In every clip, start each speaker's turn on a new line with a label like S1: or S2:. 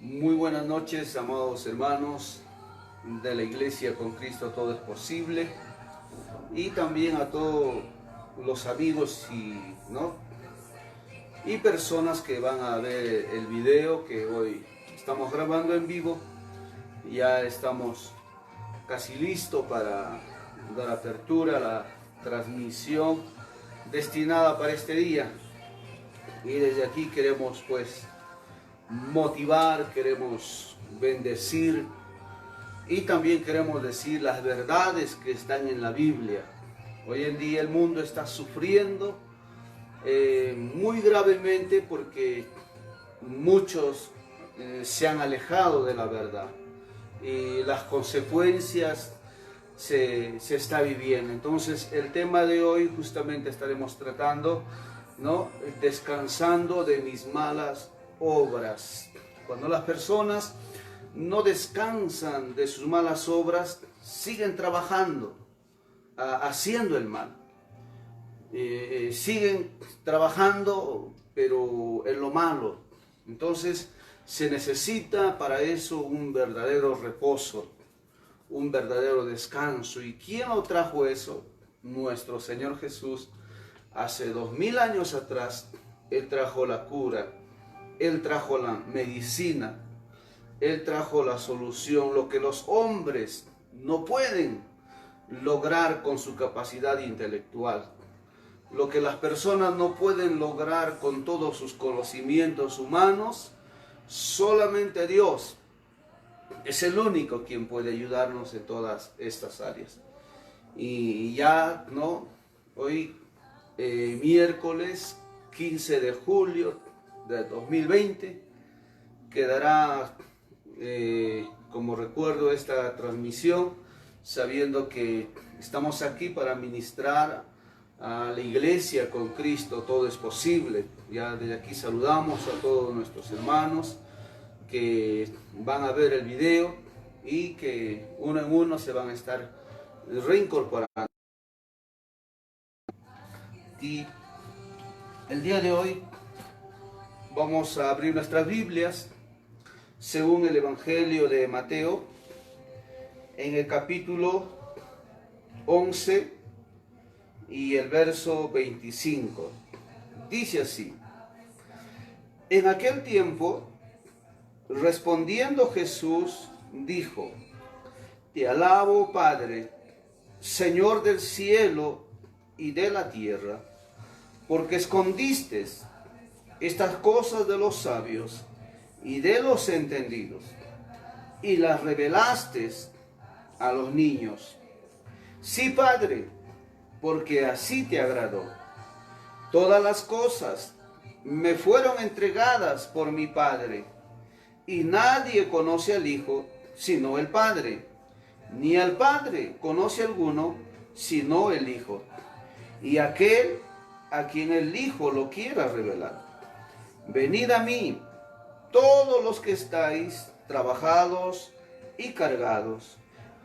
S1: Muy buenas noches, amados hermanos de la Iglesia con Cristo Todo es Posible, y también a todos los amigos y personas que van a ver el video que hoy estamos grabando en vivo. Ya estamos casi listos para dar apertura a la transmisión destinada para este día, y desde aquí queremos motivar, queremos bendecir y también queremos decir las verdades que están en la Biblia. Hoy en día el mundo está sufriendo muy gravemente porque muchos se han alejado de la verdad y las consecuencias se está viviendo. Entonces el tema de hoy justamente estaremos tratando, ¿no? Descansando de mis malas obras. Cuando las personas no descansan de sus malas obras, siguen trabajando, haciendo el mal. Siguen trabajando, pero en lo malo. Entonces se necesita para eso un verdadero reposo, un verdadero descanso. ¿Y quién lo trajo eso? Nuestro Señor Jesús. Hace 2000 años atrás, Él trajo la cura, Él trajo la medicina, Él trajo la solución, lo que los hombres no pueden lograr con su capacidad intelectual, lo que las personas no pueden lograr con todos sus conocimientos humanos. Solamente Dios es el único quien puede ayudarnos en todas estas áreas. Y ya, ¿no? Hoy, miércoles 15 de julio de 2020, quedará como recuerdo esta transmisión, sabiendo que estamos aquí para ministrar a la Iglesia con Cristo Todo es Posible. Ya desde aquí saludamos a todos nuestros hermanos que van a ver el video y que uno en uno se van a estar reincorporando. Y el día de hoy vamos a abrir nuestras Biblias según el Evangelio de Mateo, en el capítulo 11 y el verso 25. Dice así: en aquel tiempo, respondiendo Jesús, dijo: Te alabo, Padre, Señor del cielo y de la tierra, porque escondiste estas cosas de los sabios y de los entendidos, y las revelaste a los niños. Sí, Padre, porque así te agradó. Todas las cosas me fueron entregadas por mi Padre, y nadie conoce al Hijo sino el Padre, ni al Padre conoce alguno sino el Hijo, y aquel a quien el Hijo lo quiera revelar. Venid a mí, todos los que estáis trabajados y cargados,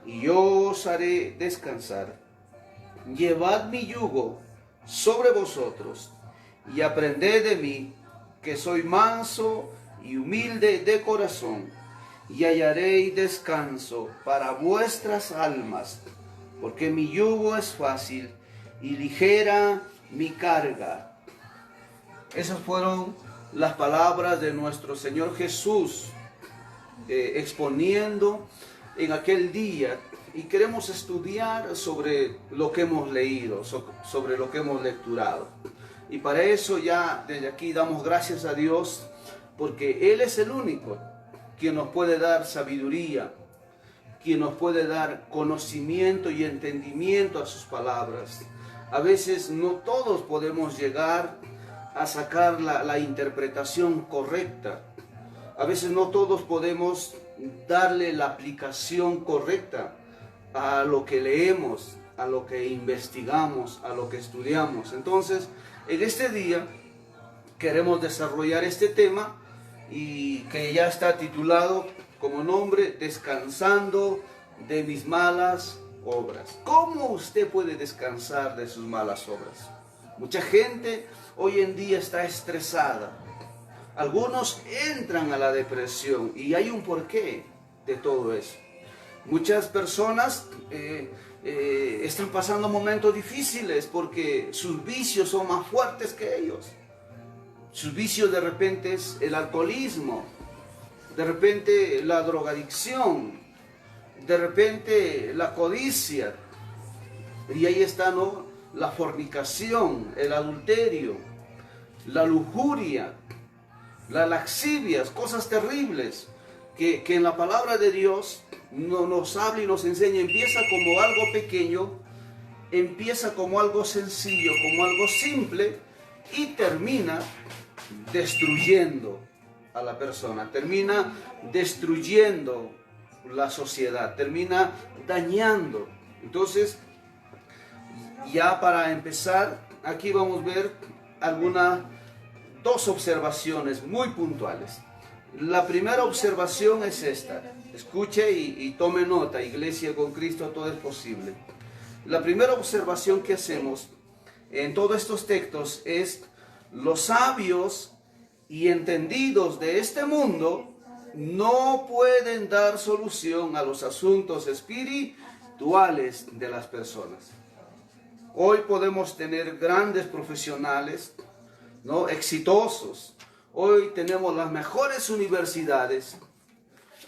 S1: y yo os haré descansar. Llevad mi yugo sobre vosotros, y aprended de mí, que soy manso y humilde de corazón, y hallaréis descanso para vuestras almas, porque mi yugo es fácil y ligera mi carga. Esas fueron las palabras de nuestro Señor Jesús, exponiendo en aquel día, y queremos estudiar sobre lo que hemos leído, sobre lo que hemos lecturado. Y para eso ya desde aquí damos gracias a Dios, porque Él es el único quien nos puede dar sabiduría, quien nos puede dar conocimiento y entendimiento a sus palabras. A veces no todos podemos llegar a sacar la interpretación correcta. A veces no todos podemos darle la aplicación correcta a lo que leemos, a lo que investigamos, a lo que estudiamos. Entonces, en este día queremos desarrollar este tema, y que ya está titulado como nombre: descansando de mis malas obras. ¿Cómo usted puede descansar de sus malas obras? Mucha gente hoy en día está estresada. Algunos entran a la depresión y hay un porqué de todo eso. Muchas personas están pasando momentos difíciles porque sus vicios son más fuertes que ellos. Sus vicios de repente es el alcoholismo, de repente la drogadicción, de repente la codicia. Y ahí está, ¿no?, la fornicación, el adulterio, la lujuria, las laxivias, cosas terribles que en la palabra de Dios nos habla y nos enseña. Empieza como algo pequeño, empieza como algo sencillo, como algo simple, y termina destruyendo a la persona, termina destruyendo la sociedad, termina dañando. Entonces, ya para empezar, aquí vamos a ver dos observaciones muy puntuales. La primera observación es esta. Escuche y tome nota, iglesia, con Cristo todo es posible. La primera observación que hacemos en todos estos textos es: los sabios y entendidos de este mundo no pueden dar solución a los asuntos espirituales de las personas. Hoy podemos tener grandes profesionales, ¿no?, exitosos. Hoy tenemos las mejores universidades.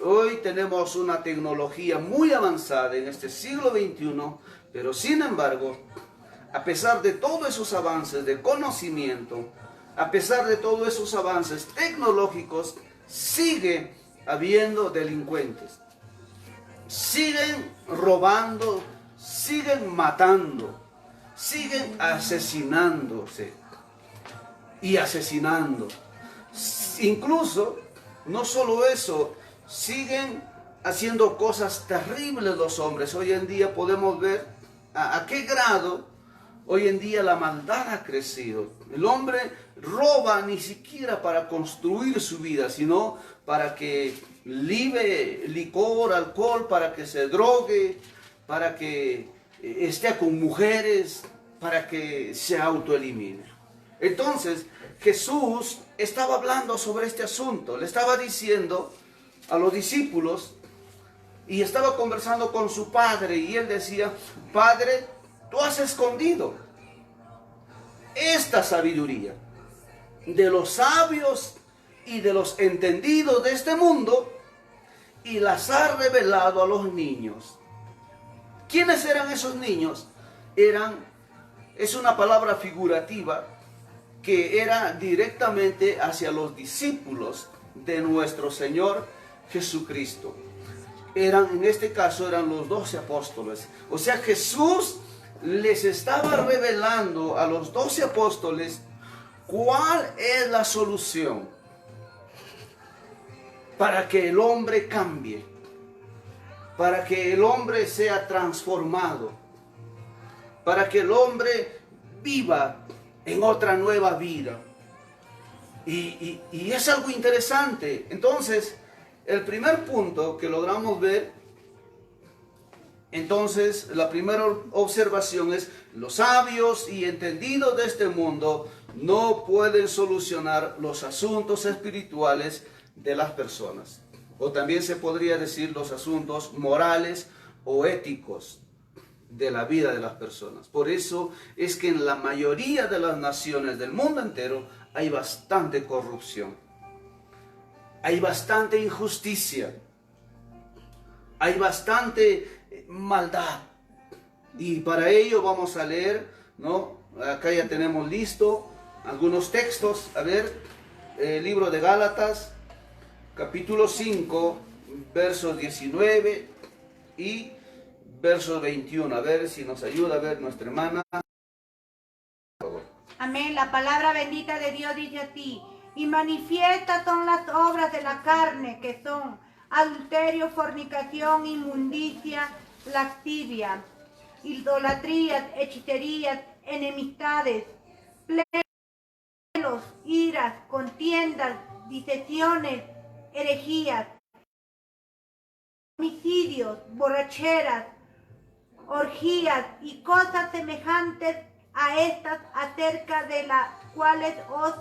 S1: Hoy tenemos una tecnología muy avanzada en este siglo XXI, pero sin embargo, a pesar de todos esos avances de conocimiento, a pesar de todos esos avances tecnológicos, sigue habiendo delincuentes. Siguen robando, siguen matando, siguen asesinándose y asesinando. Incluso, no solo eso, siguen haciendo cosas terribles los hombres. Hoy en día podemos ver a qué grado hoy en día la maldad ha crecido. El hombre roba ni siquiera para construir su vida, sino para que libe licor, alcohol, para que se drogue, para que esté con mujeres, para que se autoelimine. Entonces, Jesús estaba hablando sobre este asunto, le estaba diciendo a los discípulos, y estaba conversando con su padre, y él decía: Padre, tú has escondido esta sabiduría de los sabios y de los entendidos de este mundo, y las has revelado a los niños. ¿Quiénes eran esos niños? Es una palabra figurativa que era directamente hacia los discípulos de nuestro Señor Jesucristo. En este caso eran los 12 apóstoles. O sea, Jesús les estaba revelando a los 12 apóstoles cuál es la solución para que el hombre cambie, para que el hombre sea transformado, para que el hombre viva en otra nueva vida. Y es algo interesante. Entonces, el primer punto que logramos ver, entonces, la primera observación es: los sabios y entendidos de este mundo no pueden solucionar los asuntos espirituales de las personas. O también se podría decir los asuntos morales o éticos de la vida de las personas. Por eso es que en la mayoría de las naciones del mundo entero hay bastante corrupción, hay bastante injusticia, hay bastante maldad. Y para ello vamos a leer, ¿no? Acá ya tenemos listo algunos textos. A ver, el libro de Gálatas, capítulo 5, versos 19 y versos 21. A ver si nos ayuda a ver nuestra hermana.
S2: Amén. La palabra bendita de Dios dice así: y manifiestas son las obras de la carne, que son adulterio, fornicación, inmundicia, lascivia, idolatrías, hechicerías, enemistades, pleitos, iras, contiendas, disensiones, herejías, homicidios, borracheras, orgías y cosas semejantes a estas, acerca de las cuales os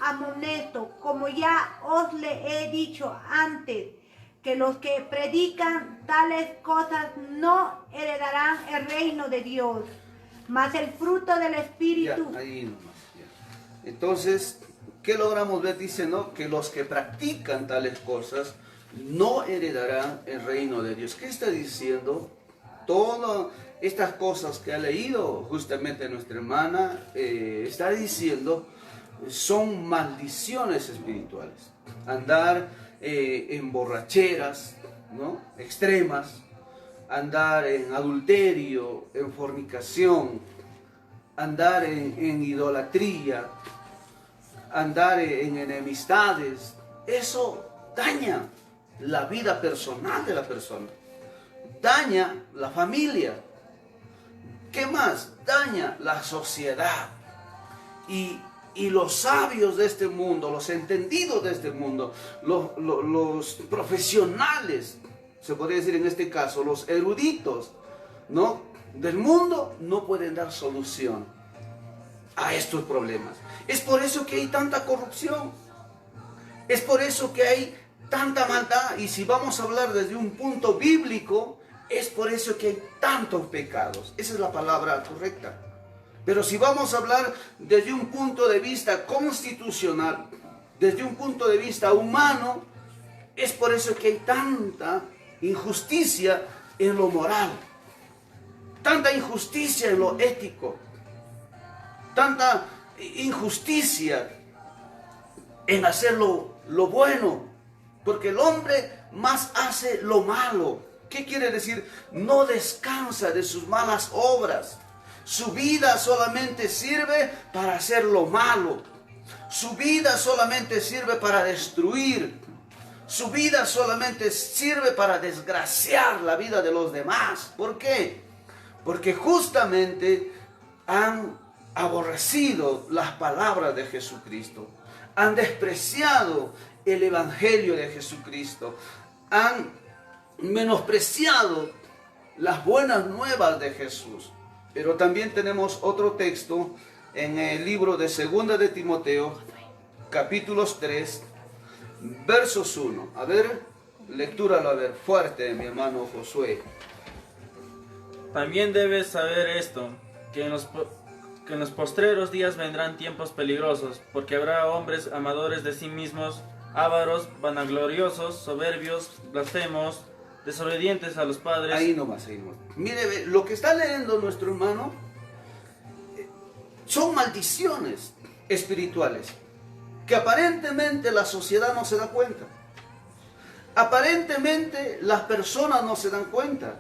S2: amonesto, como ya os le he dicho antes, que los que predican tales cosas no heredarán el reino de Dios, mas el fruto del Espíritu.
S1: Ya, ahí nomás, ya. Entonces, ¿qué logramos ver? Dice, ¿no? Que los que practican tales cosas no heredarán el reino de Dios. ¿Qué está diciendo? Todas estas cosas que ha leído justamente nuestra hermana, está diciendo, son maldiciones espirituales. Andar en borracheras, ¿no? Extremas, andar en adulterio, en fornicación, andar en idolatría, andar en enemistades, eso daña la vida personal de la persona, daña la familia. ¿Qué más? Daña la sociedad. Y los sabios de este mundo, los entendidos de este mundo, los profesionales, se podría decir en este caso, los eruditos, ¿no?, del mundo, no pueden dar solución a estos problemas. Es por eso que hay tanta corrupción, es por eso que hay tanta maldad, y si vamos a hablar desde un punto bíblico, es por eso que hay tantos pecados. Esa es la palabra correcta. Pero si vamos a hablar desde un punto de vista constitucional, desde un punto de vista humano, es por eso que hay tanta injusticia en lo moral, tanta injusticia en lo ético, tanta injusticia en hacer lo bueno, porque el hombre más hace lo malo. ¿Qué quiere decir? No descansa de sus malas obras. Su vida solamente sirve para hacer lo malo. Su vida solamente sirve para destruir. Su vida solamente sirve para desgraciar la vida de los demás. ¿Por qué? Porque justamente han aborrecido las palabras de Jesucristo. Han despreciado el Evangelio de Jesucristo. Han menospreciado las buenas nuevas de Jesús. Pero también tenemos otro texto en el libro de 2 de Timoteo, capítulos 3, versos 1. A ver, lectúralo, a ver, fuerte, mi hermano Josué.
S3: También debes saber esto, que en los postreros días vendrán tiempos peligrosos, porque habrá hombres amadores de sí mismos, ávaros, vanagloriosos, soberbios, blasfemos, desobedientes a los padres.
S1: Ahí nomás, ahí nomás. Mire, lo que está leyendo nuestro hermano son maldiciones espirituales que aparentemente la sociedad no se da cuenta. Aparentemente las personas no se dan cuenta.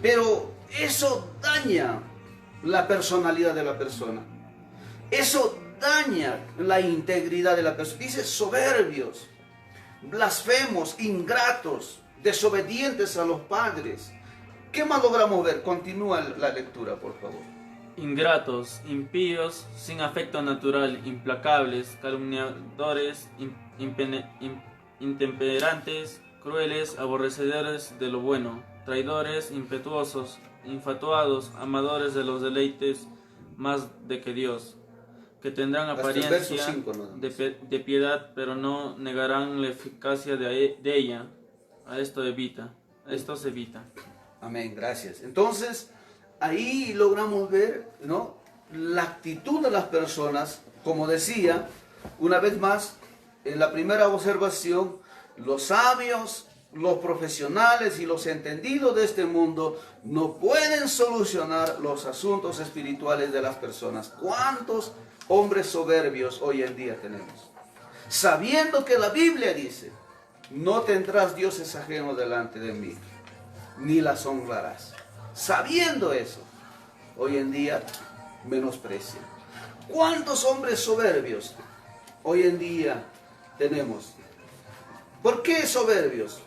S1: Pero eso daña la personalidad de la persona. Eso daña la integridad de la persona. Dice soberbios, blasfemos, ingratos, desobedientes a los padres. ¿Qué más logramos ver? Continúa la lectura, por favor.
S3: Ingratos, impíos, sin afecto natural, implacables, calumniadores, intemperantes, crueles, aborrecedores de lo bueno, traidores, impetuosos, infatuados, amadores de los deleites más de que Dios, que tendrán apariencia de piedad, pero no negarán la eficacia de ella. A esto se evita.
S1: Amén, gracias. Entonces, ahí logramos ver, ¿no?, la actitud de las personas. Como decía, una vez más, en la primera observación, los sabios, los profesionales y los entendidos de este mundo no pueden solucionar los asuntos espirituales de las personas. ¿Cuántos hombres soberbios hoy en día tenemos? Sabiendo que la Biblia dice: no tendrás dioses ajenos delante de mí, ni las honrarás. Sabiendo eso, hoy en día menosprecian. ¿Cuántos hombres soberbios hoy en día tenemos? ¿Por qué soberbios?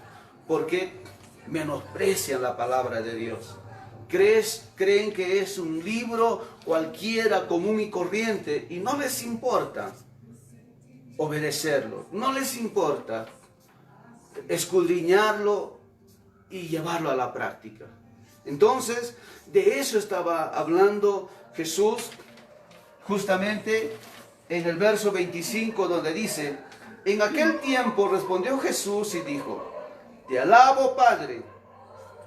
S1: Porque menosprecian la palabra de Dios. Creen que es un libro cualquiera, común y corriente, y no les importa obedecerlo, no les importa escudriñarlo y llevarlo a la práctica. Entonces, de eso estaba hablando Jesús justamente en el verso 25, donde dice: en aquel tiempo respondió Jesús y dijo: te alabo, Padre,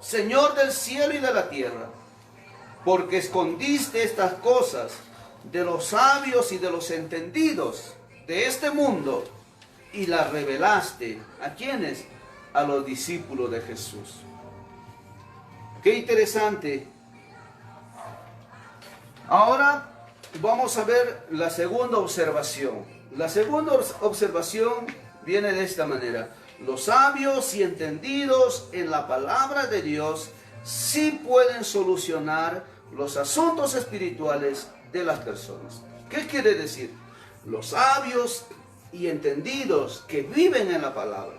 S1: Señor del cielo y de la tierra, porque escondiste estas cosas de los sabios y de los entendidos de este mundo y las revelaste. ¿A quiénes? A los discípulos de Jesús. Qué interesante. Ahora vamos a ver la segunda observación. La segunda observación viene de esta manera: los sabios y entendidos en la palabra de Dios sí pueden solucionar los asuntos espirituales de las personas. ¿Qué quiere decir? Los sabios y entendidos que viven en la palabra,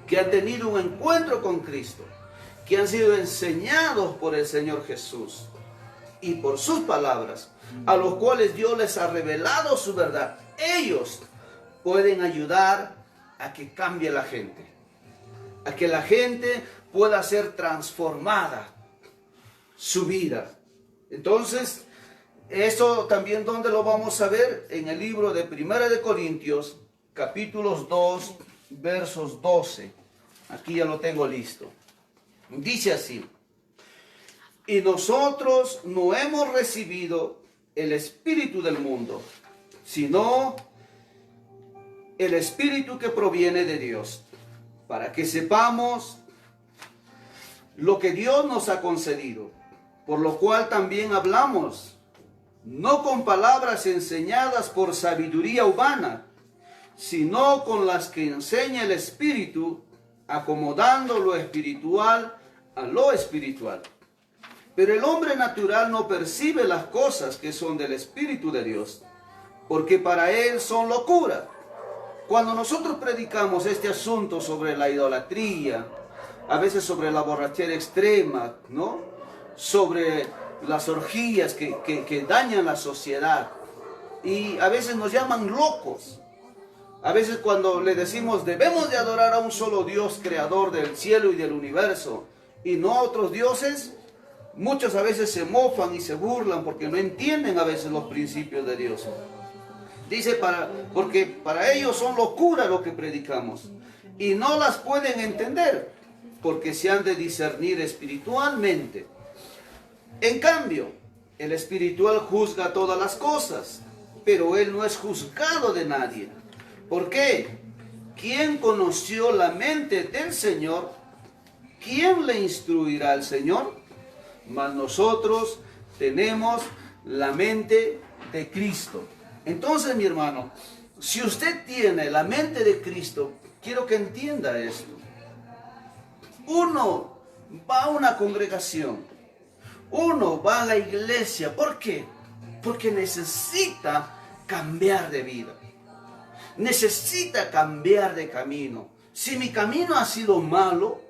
S1: que han tenido un encuentro con Cristo, que han sido enseñados por el Señor Jesús y por sus palabras, a los cuales Dios les ha revelado su verdad, ellos pueden ayudar a que cambie la gente, a que la gente pueda ser transformada su vida. Entonces, eso también, ¿dónde lo vamos a ver? En el libro de Primera de Corintios, capítulos 2, versos 12. Aquí ya lo tengo listo. Dice así: y nosotros no hemos recibido el espíritu del mundo, sino el espíritu que proviene de Dios, para que sepamos lo que Dios nos ha concedido, por lo cual también hablamos, no con palabras enseñadas por sabiduría humana, sino con las que enseña el Espíritu, acomodando lo espiritual a lo espiritual. Pero el hombre natural no percibe las cosas que son del Espíritu de Dios, porque para él son locura. Cuando nosotros predicamos este asunto sobre la idolatría, a veces sobre la borrachera extrema, ¿no?, sobre las orgías que dañan la sociedad, y a veces nos llaman locos. A veces cuando le decimos debemos de adorar a un solo Dios, creador del cielo y del universo, y no a otros dioses, muchos a veces se mofan y se burlan porque no entienden a veces los principios de Dios. Dice, porque para ellos son locura lo que predicamos, y no las pueden entender porque se han de discernir espiritualmente. En cambio, el espiritual juzga todas las cosas, pero él no es juzgado de nadie. ¿Por qué? ¿Quién conoció la mente del Señor? ¿Quién le instruirá al Señor? Mas nosotros tenemos la mente de Cristo. Entonces, mi hermano, si usted tiene la mente de Cristo, quiero que entienda esto. Uno va a una congregación, uno va a la iglesia. ¿Por qué? Porque necesita cambiar de vida. Necesita cambiar de camino. Si mi camino ha sido malo,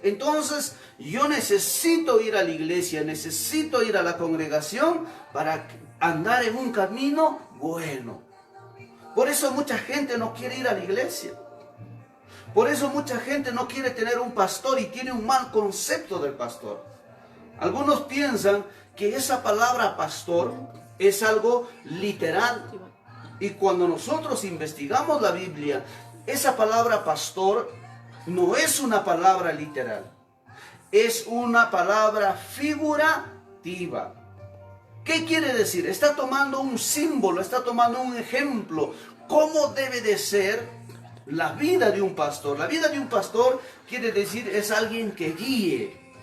S1: entonces yo necesito ir a la iglesia, necesito ir a la congregación para andar en un camino bueno. Por eso mucha gente no quiere ir a la iglesia. Por eso mucha gente no quiere tener un pastor y tiene un mal concepto del pastor. Algunos piensan que esa palabra pastor es algo literal. Y cuando nosotros investigamos la Biblia, esa palabra pastor no es una palabra literal. Es una palabra figurativa. ¿Qué quiere decir? Está tomando un símbolo, está tomando un ejemplo. ¿Cómo debe de ser la vida de un pastor? La vida de un pastor quiere decir es alguien que guíe,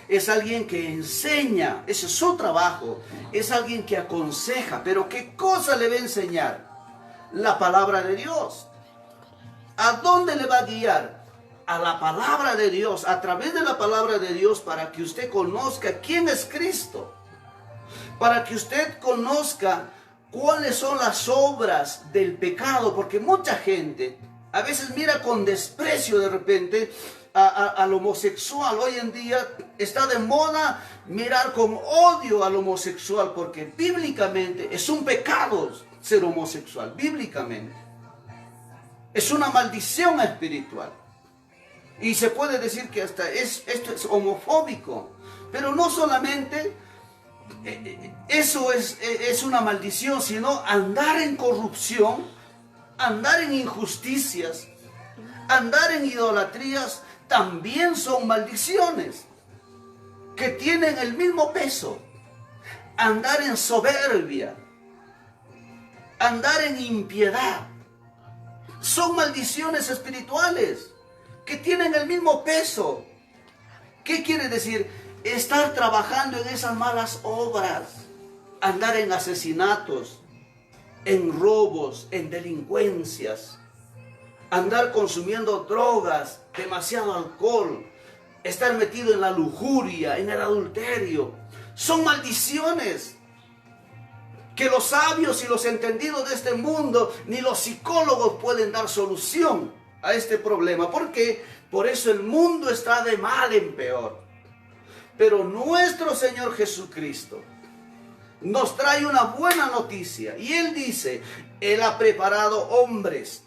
S1: es alguien que enseña, ese es su trabajo, es alguien que aconseja. Pero ¿qué cosa le va a enseñar? La palabra de Dios. ¿A dónde le va a guiar? A la palabra de Dios, a través de la palabra de Dios, para que usted conozca quién es Cristo, para que usted conozca cuáles son las obras del pecado, porque mucha gente a veces mira con desprecio de repente al homosexual. Hoy en día está de moda mirar con odio al homosexual, porque bíblicamente es un pecado ser homosexual, bíblicamente. Es una maldición espiritual. Y se puede decir que hasta esto es homofóbico. Pero no solamente eso es una maldición, sino andar en corrupción, andar en injusticias, andar en idolatrías, también son maldiciones que tienen el mismo peso. Andar en soberbia, andar en impiedad, son maldiciones espirituales que tienen el mismo peso. ¿Qué quiere decir? Estar trabajando en esas malas obras, andar en asesinatos, en robos, en delincuencias, andar consumiendo drogas, demasiado alcohol, estar metido en la lujuria, en el adulterio. Son maldiciones que los sabios y los entendidos de este mundo, ni los psicólogos pueden dar solución a este problema. ¿Por qué? Por eso el mundo está de mal en peor. Pero nuestro Señor Jesucristo nos trae una buena noticia. Y Él dice, Él ha preparado hombres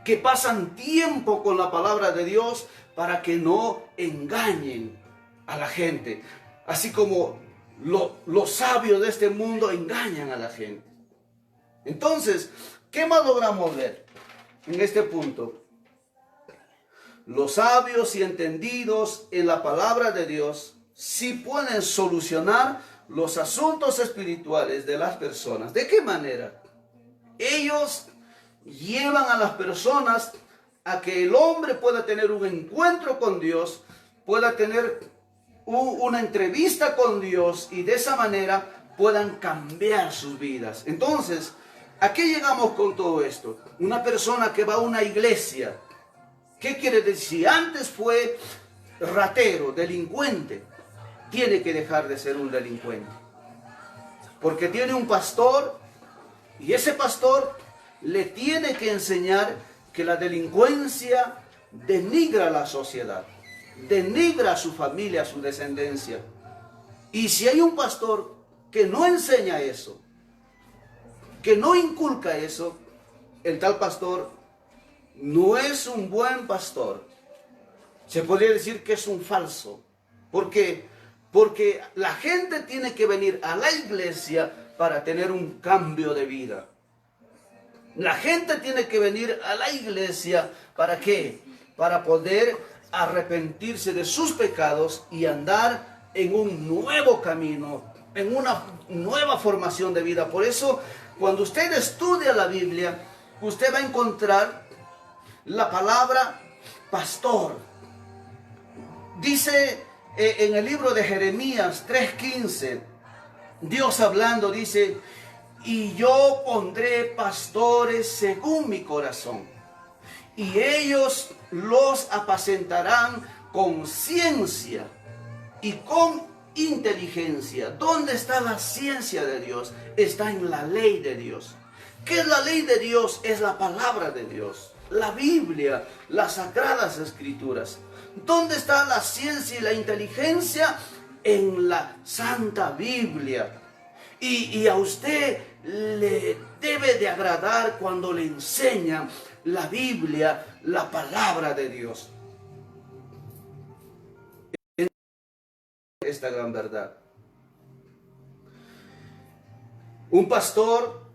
S1: que pasan tiempo con la palabra de Dios para que no engañen a la gente. Así como los sabios de este mundo engañan a la gente. Entonces, ¿qué más logramos ver en este punto? Los sabios y entendidos en la palabra de Dios sí pueden solucionar los asuntos espirituales de las personas. ¿De qué manera? Ellos llevan a las personas a que el hombre pueda tener un encuentro con Dios, pueda tener una entrevista con Dios y de esa manera puedan cambiar sus vidas. Entonces, ¿a qué llegamos con todo esto? Una persona que va a una iglesia, ¿qué quiere decir? Si antes fue ratero, delincuente, tiene que dejar de ser un delincuente. Porque tiene un pastor y ese pastor le tiene que enseñar que la delincuencia denigra a la sociedad, denigra a su familia, a su descendencia. Y si hay un pastor que no enseña eso, que no inculca eso, el tal pastor no es un buen pastor. Se podría decir que es un falso. ¿Por qué? Porque la gente tiene que venir a la iglesia para tener un cambio de vida. La gente tiene que venir a la iglesia, ¿para qué? Para poder arrepentirse de sus pecados y andar en un nuevo camino, en una nueva formación de vida. Por eso, cuando usted estudia la Biblia, usted va a encontrar la palabra pastor. Dice en el libro de Jeremías 3:15, Dios hablando dice, y yo pondré pastores según mi corazón, y ellos los apacentarán con ciencia y con inteligencia. ¿Dónde está la ciencia de Dios? Está en la ley de Dios. ¿Qué es la ley de Dios? Es la palabra de Dios, la Biblia, las sagradas escrituras. ¿Dónde está la ciencia y la inteligencia? En la Santa Biblia. Y a usted le debe de agradar cuando le enseñan la Biblia, la palabra de Dios. Esta gran verdad. Un pastor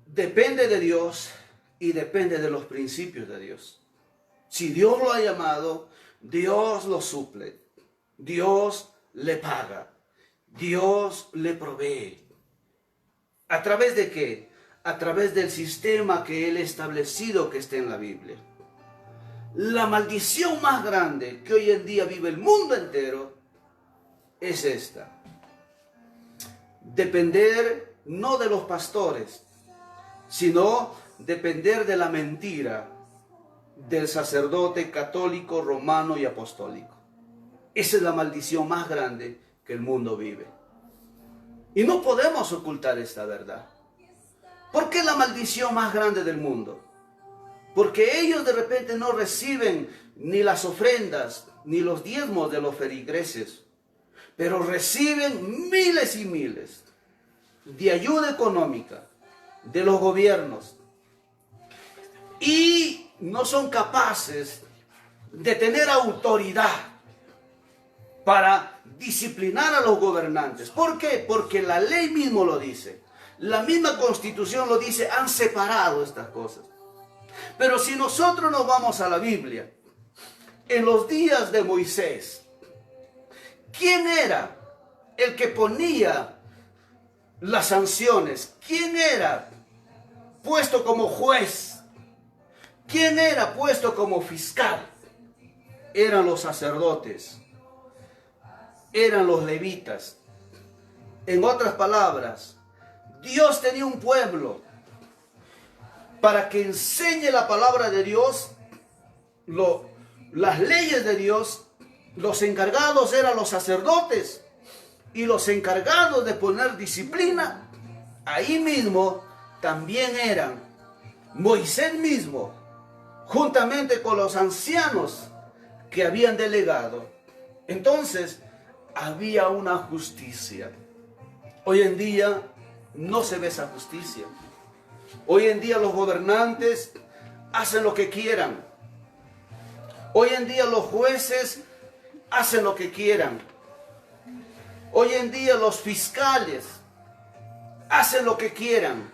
S1: depende de Dios y depende de los principios de Dios. Si Dios lo ha llamado, Dios lo suple, Dios le paga, Dios le provee. ¿A través de qué? A través del sistema que Él ha establecido que esté en la Biblia. La maldición más grande que hoy en día vive el mundo entero es esta. Depender no de los pastores, sino depender de la mentira del sacerdote católico, romano y apostólico. Esa es la maldición más grande que el mundo vive. Y no podemos ocultar esta verdad. ¿Por qué la maldición más grande del mundo? Porque ellos de repente no reciben ni las ofrendas, ni los diezmos de los feligreses, pero reciben miles y miles de ayuda económica de los gobiernos. Y no son capaces de tener autoridad para disciplinar a los gobernantes. ¿Por qué? Porque la ley mismo lo dice. La misma Constitución lo dice, han separado estas cosas. Pero si nosotros nos vamos a la Biblia, en los días de Moisés, ¿quién era el que ponía las sanciones? ¿Quién era puesto como juez? ¿Quién era puesto como fiscal? Eran los sacerdotes, eran los levitas. En otras palabras, Dios tenía un pueblo para que enseñe la palabra de Dios, las leyes de Dios. Los encargados eran los sacerdotes y los encargados de poner disciplina, ahí mismo también eran Moisés mismo, juntamente con los ancianos que habían delegado. Entonces había una justicia. Hoy en día no se ve esa justicia. Hoy en día los gobernantes hacen lo que quieran. Hoy en día los jueces hacen lo que quieran. Hoy en día los fiscales hacen lo que quieran.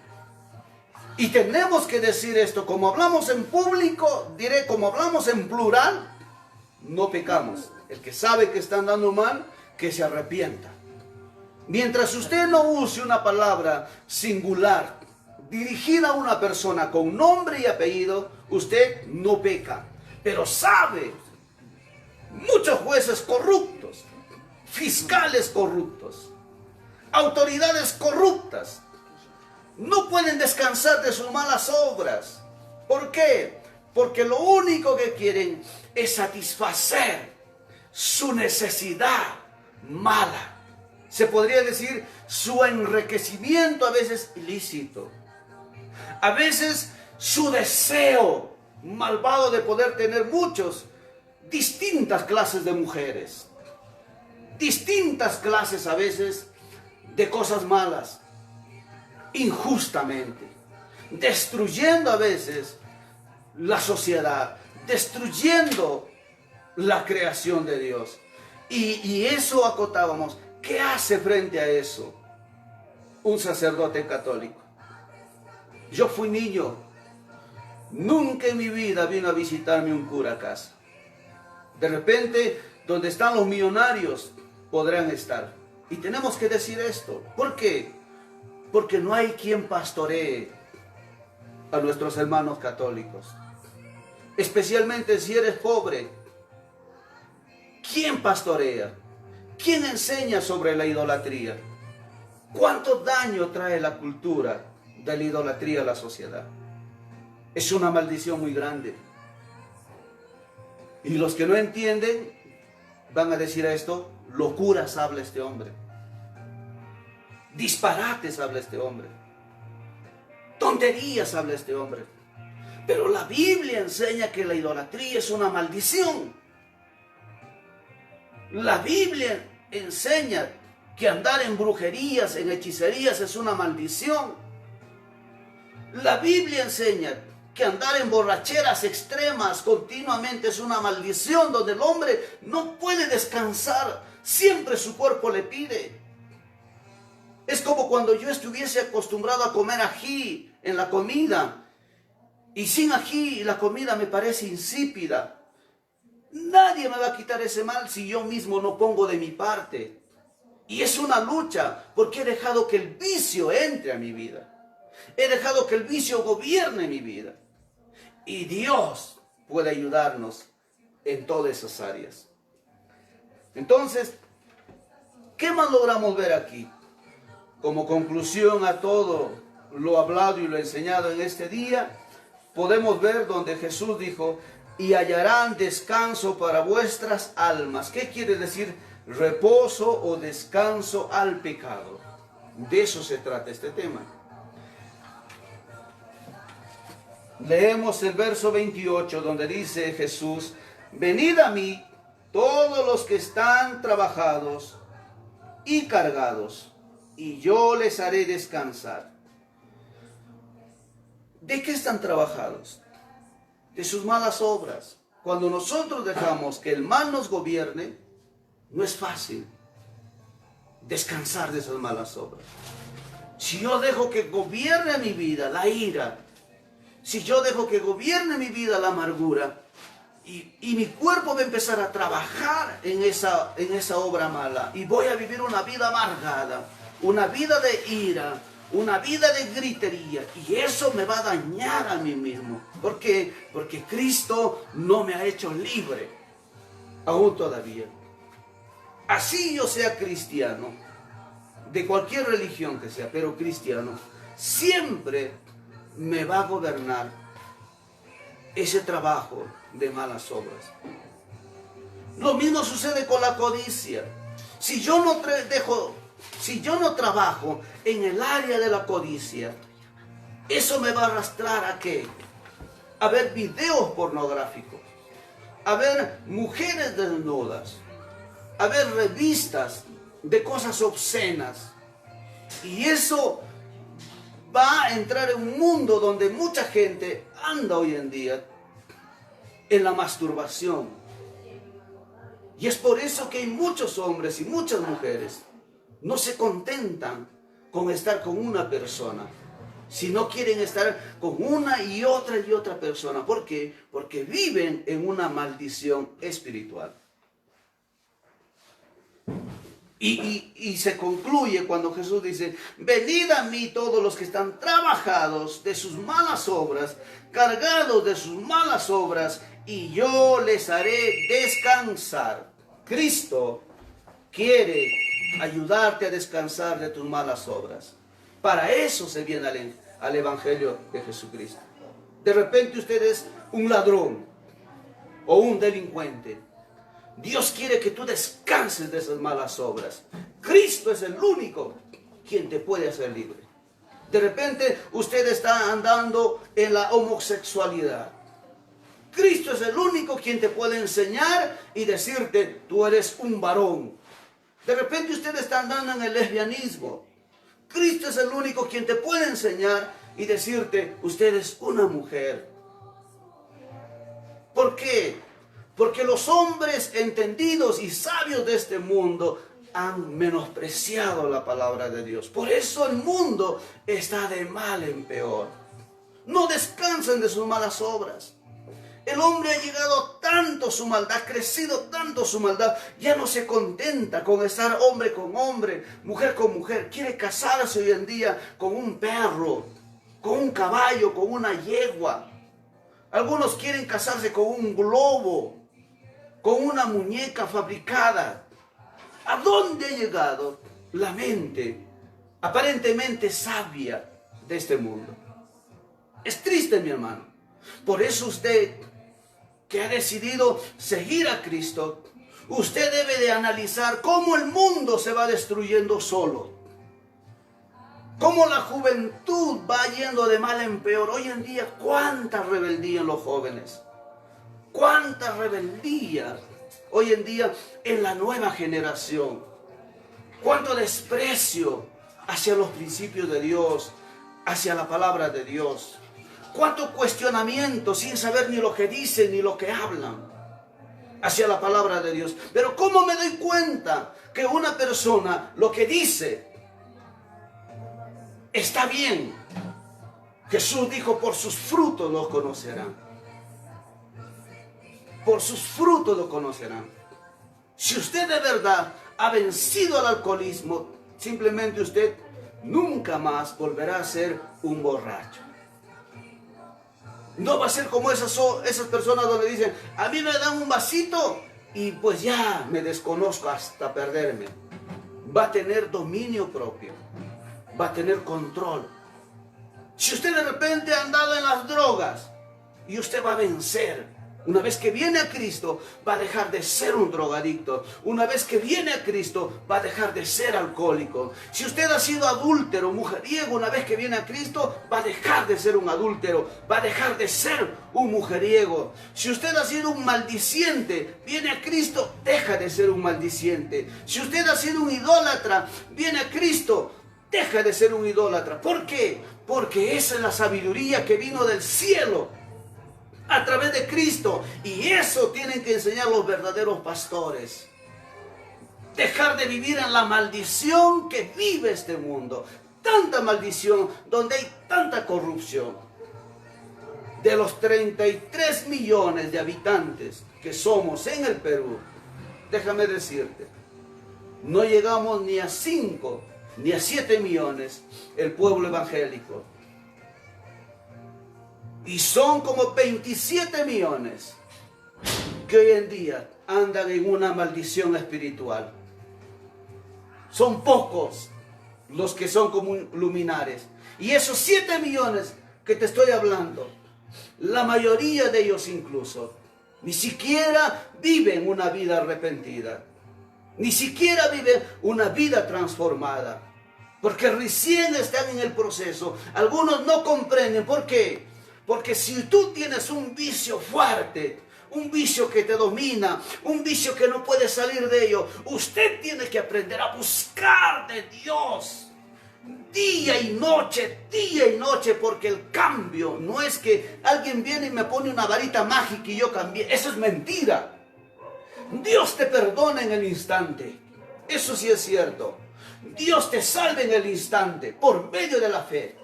S1: Y tenemos que decir esto, como hablamos en público, diré, como hablamos en plural, no pecamos. El que sabe que está andando mal, que se arrepienta. Mientras usted no use una palabra singular, dirigida a una persona con nombre y apellido, usted no peca. Pero sabe, muchos jueces corruptos, fiscales corruptos, autoridades corruptas, no pueden descansar de sus malas obras. ¿Por qué? Porque lo único que quieren es satisfacer su necesidad mala. Se podría decir su enriquecimiento a veces ilícito. A veces su deseo malvado de poder tener distintas clases de mujeres. Distintas clases a veces de cosas malas. Injustamente, destruyendo a veces la sociedad, destruyendo la creación de Dios. Y eso acotábamos. ¿Qué hace frente a eso un sacerdote católico? Yo fui niño, nunca en mi vida vino a visitarme un cura a casa. De repente, donde están los millonarios, podrán estar. Y tenemos que decir esto. ¿Por qué? Porque no hay quien pastoree a nuestros hermanos católicos. Especialmente si eres pobre. ¿Quién pastorea? ¿Quién enseña sobre la idolatría? ¿Cuánto daño trae la cultura de la idolatría a la sociedad? Es una maldición muy grande. Y los que no entienden van a decir a esto, locuras habla este hombre. Disparates habla este hombre. Tonterías habla este hombre. Pero la Biblia enseña que la idolatría es una maldición. La Biblia enseña que andar en brujerías, en hechicerías es una maldición. La Biblia enseña que andar en borracheras extremas continuamente es una maldición, donde el hombre no puede descansar, siempre su cuerpo le pide. Es como cuando yo estuviese acostumbrado a comer ají en la comida, y sin ají la comida me parece insípida. Nadie me va a quitar ese mal si yo mismo no pongo de mi parte. Y es una lucha, porque he dejado que el vicio entre a mi vida. He dejado que el vicio gobierne mi vida. Y Dios puede ayudarnos en todas esas áreas. Entonces, ¿qué más logramos ver aquí? Como conclusión a todo lo hablado y lo enseñado en este día, podemos ver donde Jesús dijo, y hallarán descanso para vuestras almas. ¿Qué quiere decir reposo o descanso al pecado? De eso se trata este tema. Leemos el verso 28 donde dice Jesús, venid a mí todos los que están trabajados y cargados, y yo les haré descansar. ¿De qué están trabajados? De sus malas obras. Cuando nosotros dejamos que el mal nos gobierne, no es fácil. descansar de esas malas obras. Si yo dejo que gobierne mi vida la ira, si yo dejo que gobierne mi vida la amargura, y mi cuerpo va a empezar a trabajar en esa obra mala, y voy a vivir una vida amargada, una vida de ira, una vida de gritería, y eso me va a dañar a mí mismo. ¿Por qué? Porque Cristo no me ha hecho libre, aún todavía. Así yo sea cristiano, de cualquier religión que sea, pero cristiano, siempre me va a gobernar ese trabajo de malas obras. Lo mismo sucede con la codicia. Si yo no trabajo en el área de la codicia, eso me va a arrastrar ¿a qué? A ver videos pornográficos, a ver mujeres desnudas, a ver revistas de cosas obscenas. Y eso va a entrar en un mundo donde mucha gente anda hoy en día en la masturbación. Y es por eso que hay muchos hombres y muchas mujeres no se contentan con estar con una persona, sino quieren estar con una y otra persona. ¿Por qué? Porque viven en una maldición espiritual. Y se concluye cuando Jesús dice: venid a mí todos los que están trabajados de sus malas obras, cargados de sus malas obras, y yo les haré descansar. Cristo quiere ayudarte a descansar de tus malas obras. Para eso se viene al Evangelio de Jesucristo. De repente usted es un ladrón o un delincuente. Dios quiere que tú descanses de esas malas obras. Cristo es el único quien te puede hacer libre. De repente usted está andando en la homosexualidad. Cristo es el único quien te puede enseñar y decirte: tú eres un varón. De repente usted está andando en el lesbianismo. Cristo es el único quien te puede enseñar y decirte: usted es una mujer. ¿Por qué? Porque los hombres entendidos y sabios de este mundo han menospreciado la palabra de Dios. Por eso el mundo está de mal en peor. No descansan de sus malas obras. El hombre ha llegado tanto su maldad, ha crecido tanto su maldad, ya no se contenta con estar hombre con hombre, mujer con mujer. Quiere casarse hoy en día con un perro, con un caballo, con una yegua. Algunos quieren casarse con un globo, con una muñeca fabricada. ¿A dónde ha llegado la mente aparentemente sabia de este mundo? Es triste, mi hermano. Por eso usted, que ha decidido seguir a Cristo, usted debe de analizar cómo el mundo se va destruyendo solo. Cómo la juventud va yendo de mal en peor. Hoy en día, cuánta rebeldía en los jóvenes. Cuánta rebeldía hoy en día en la nueva generación. Cuánto desprecio hacia los principios de Dios, hacia la palabra de Dios. Cuánto cuestionamiento sin saber ni lo que dicen ni lo que hablan hacia la palabra de Dios. Pero ¿cómo me doy cuenta que una persona lo que dice está bien? Jesús dijo: por sus frutos los conocerán. Por sus frutos lo conocerán. Si usted de verdad ha vencido al alcoholismo, simplemente usted nunca más volverá a ser un borracho. No va a ser como esas personas donde dicen: a mí me dan un vasito y pues ya me desconozco hasta perderme. Va a tener dominio propio, va a tener control. Si usted de repente ha andado en las drogas, y usted va a vencer. Una vez que viene a Cristo, va a dejar de ser un drogadicto. Una vez que viene a Cristo, va a dejar de ser alcohólico. Si usted ha sido adúltero, mujeriego, una vez que viene a Cristo, va a dejar de ser un adúltero. Va a dejar de ser un mujeriego. Si usted ha sido un maldiciente, viene a Cristo, deja de ser un maldiciente. Si usted ha sido un idólatra, viene a Cristo, deja de ser un idólatra. ¿Por qué? Porque esa es la sabiduría que vino del cielo a través de Cristo, y eso tienen que enseñar los verdaderos pastores. dejar de vivir en la maldición que vive este mundo. Tanta maldición, donde hay tanta corrupción. De los 33 millones de habitantes que somos en el Perú, déjame decirte, no llegamos ni a 5, ni a 7 millones el pueblo evangélico. Y son como 27 millones que hoy en día andan en una maldición espiritual. Son pocos los que son como luminares. Y esos 7 millones que te estoy hablando, la mayoría de ellos incluso, ni siquiera viven una vida arrepentida. Ni siquiera viven una vida transformada. Porque recién están en el proceso. Algunos no comprenden. ¿Por qué? Porque si tú tienes un vicio fuerte, un vicio que te domina, un vicio que no puedes salir de ello, usted tiene que aprender a buscar de Dios día y noche, porque el cambio no es que alguien viene y me pone una varita mágica y yo cambié. Eso es mentira. Dios te perdona en el instante. Eso sí es cierto. Dios te salva en el instante por medio de la fe.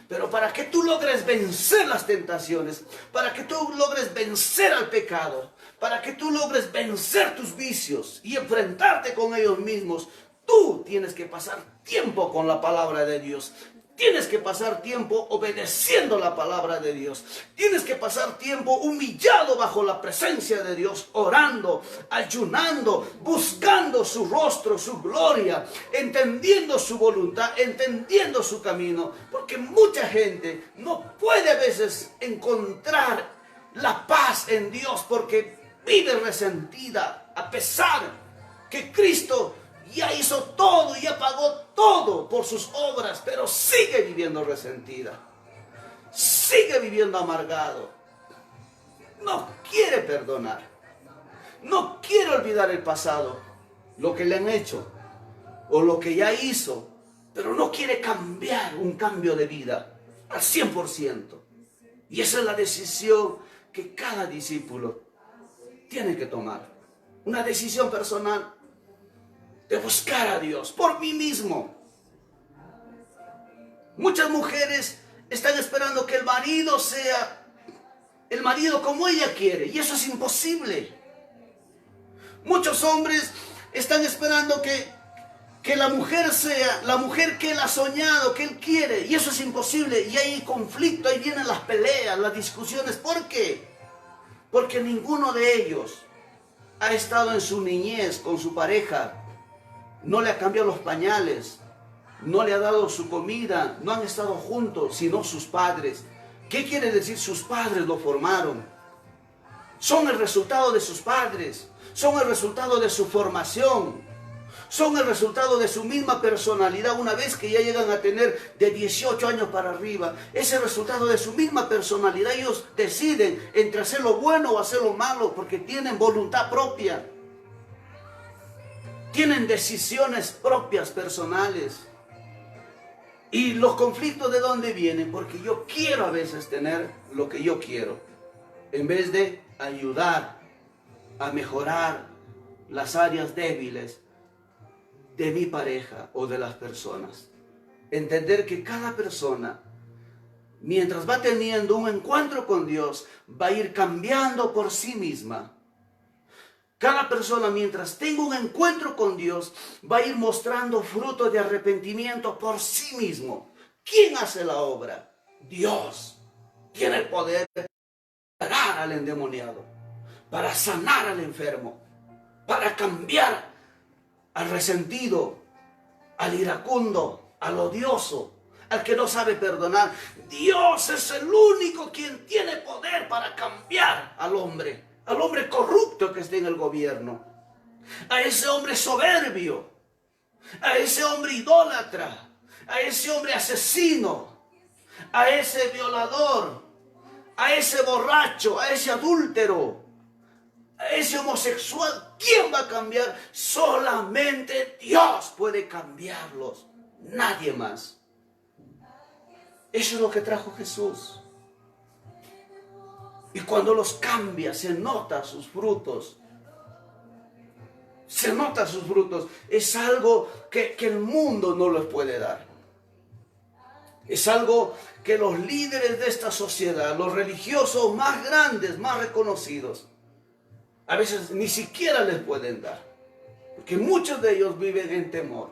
S1: Pero para que tú logres vencer las tentaciones, para que tú logres vencer al pecado, para que tú logres vencer tus vicios y enfrentarte con ellos mismos, tú tienes que pasar tiempo con la palabra de Dios. Tienes que pasar tiempo obedeciendo la palabra de Dios. Tienes que pasar tiempo humillado bajo la presencia de Dios, orando, ayunando, buscando su rostro, su gloria, entendiendo su voluntad, entendiendo su camino. Porque mucha gente no puede a veces encontrar la paz en Dios porque vive resentida, a pesar que Cristo ya hizo todo, ya pagó todo por sus obras, pero sigue viviendo resentida, sigue viviendo amargado, no quiere perdonar, no quiere olvidar el pasado, lo que le han hecho o lo que ya hizo, pero no quiere cambiar, un cambio de vida al 100%. Y esa es la decisión que cada discípulo tiene que tomar, una decisión personal de buscar a Dios por mí mismo. Muchas mujeres están esperando que el marido sea el marido como ella quiere, y eso es imposible. Muchos hombres están esperando que la mujer sea la mujer que él ha soñado, que él quiere, y eso es imposible. Y hay conflicto, ahí vienen las peleas, las discusiones. ¿Por qué? Porque ninguno de ellos ha estado en su niñez con su pareja, no le ha cambiado los pañales, no le ha dado su comida, no han estado juntos, sino sus padres. ¿Qué quiere decir? Sus padres lo formaron. Son el resultado de sus padres, son el resultado de su formación, son el resultado de su misma personalidad. Una vez que ya llegan a tener de 18 años para arriba, es el resultado de su misma personalidad. Ellos deciden entre hacer lo bueno o hacer lo malo, porque tienen voluntad propia. Tienen decisiones propias, personales. Y los conflictos, ¿de dónde vienen? Porque yo quiero a veces tener lo que yo quiero, en vez de ayudar a mejorar las áreas débiles de mi pareja o de las personas. Entender que cada persona, mientras va teniendo un encuentro con Dios, va a ir cambiando por sí misma. Cada persona, mientras tenga un encuentro con Dios, va a ir mostrando frutos de arrepentimiento por sí mismo. ¿Quién hace la obra? Dios. Tiene el poder para sanar al endemoniado, para sanar al enfermo, para cambiar al resentido, al iracundo, al odioso, al que no sabe perdonar. Dios es el único quien tiene poder para cambiar al hombre corrupto que esté en el gobierno, a ese hombre soberbio, a ese hombre idólatra, a ese hombre asesino, a ese violador, a ese borracho, a ese adúltero, a ese homosexual. ¿Quién va a cambiar? Solamente Dios puede cambiarlos, nadie más. Eso es lo que trajo Jesús. Y cuando los cambia, se nota sus frutos. se nota sus frutos. Es algo que el mundo no les puede dar. Es algo que los líderes de esta sociedad, los religiosos más grandes, más reconocidos, a veces ni siquiera les pueden dar. Porque muchos de ellos viven en temor.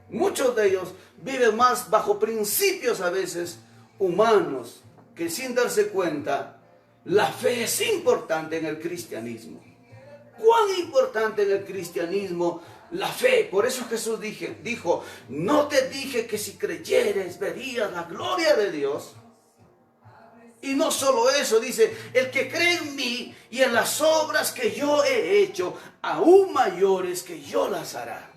S1: Muchos de ellos viven más bajo principios a veces humanos, que sin darse cuenta, la fe es importante en el cristianismo. ¿Cuán importante en el cristianismo la fe? Por eso Jesús dijo, no te dije que si creyeres verías la gloria de Dios. Y no solo eso, dice, el que cree en mí y en las obras que yo he hecho, aún mayores que yo las hará.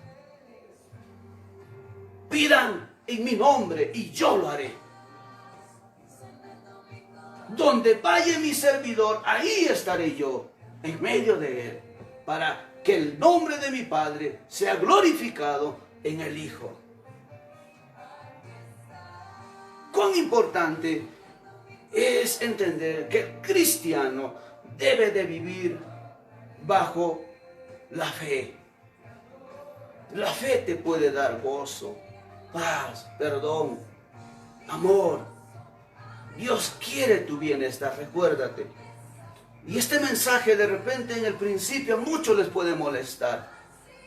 S1: Pidan en mi nombre y yo lo haré. Donde vaya mi servidor, ahí estaré yo, en medio de él, para que el nombre de mi Padre sea glorificado en el Hijo. Cuán importante es entender que el cristiano debe de vivir bajo la fe. La fe te puede dar gozo, paz, perdón, amor. Dios quiere tu bienestar, recuérdate. Y este mensaje de repente en el principio a muchos les puede molestar.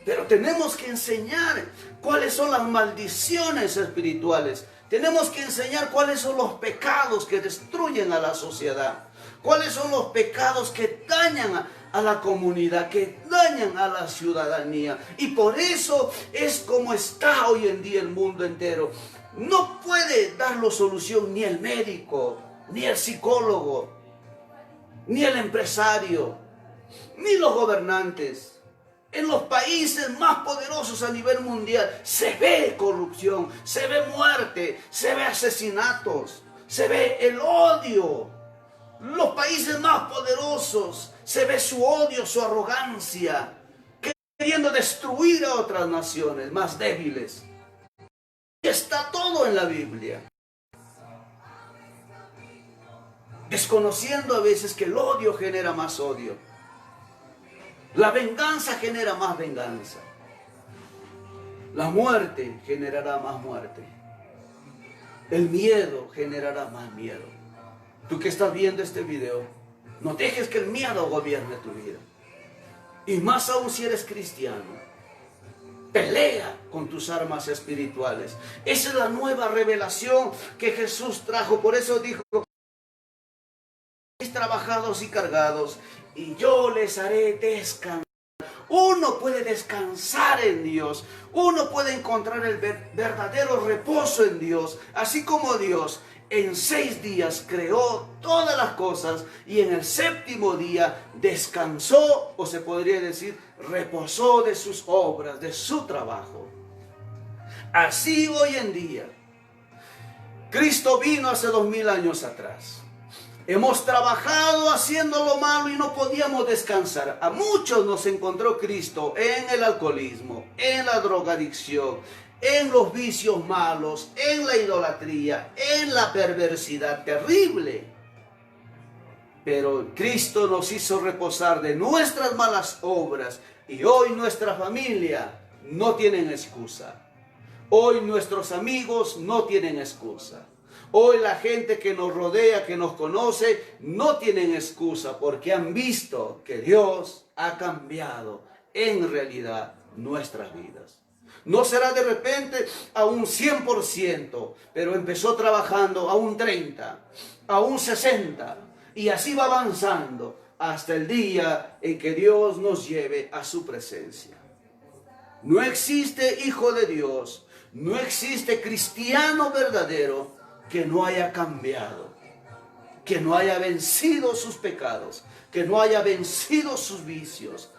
S1: Pero tenemos que enseñar cuáles son las maldiciones espirituales. Tenemos que enseñar cuáles son los pecados que destruyen a la sociedad. Cuáles son los pecados que dañan a la comunidad, que dañan a la ciudadanía. Y por eso es como está hoy en día el mundo entero. No puede darlo solución ni el médico, ni el psicólogo, ni el empresario, ni los gobernantes. En los países más poderosos a nivel mundial se ve corrupción, se ve muerte, se ve asesinatos, se ve el odio. Los países más poderosos se ve su odio, su arrogancia, queriendo destruir a otras naciones más débiles. Y está todo en la Biblia. Desconociendo a veces que el odio genera más odio. La venganza genera más venganza. La muerte generará más muerte. El miedo generará más miedo. Tú que estás viendo este video, no dejes que el miedo gobierne tu vida. Y más aún si eres cristiano. Pelea con tus armas espirituales. Esa es la nueva revelación que Jesús trajo. Por eso dijo, trabajados y cargados, y yo les haré descansar. Uno puede descansar en Dios. Uno puede encontrar el verdadero reposo en Dios. Así como Dios en 6 días creó todas las cosas y en el 7º día descansó, o se podría decir, reposó de sus obras, de su trabajo. Así hoy en día, Cristo vino hace 2000 años atrás. Hemos trabajado haciendo lo malo y no podíamos descansar. A muchos nos encontró Cristo en el alcoholismo, en la drogadicción, en los vicios malos, en la idolatría, en la perversidad terrible. Pero Cristo nos hizo reposar de nuestras malas obras y hoy nuestra familia no tienen excusa. Hoy nuestros amigos no tienen excusa. Hoy la gente que nos rodea, que nos conoce, no tienen excusa porque han visto que Dios ha cambiado en realidad nuestras vidas. No será de repente a un 100%, pero empezó trabajando a un 30%, a un 60%, y así va avanzando hasta el día en que Dios nos lleve a su presencia. No existe hijo de Dios, no existe cristiano verdadero que no haya cambiado, que no haya vencido sus pecados, que no haya vencido sus vicios.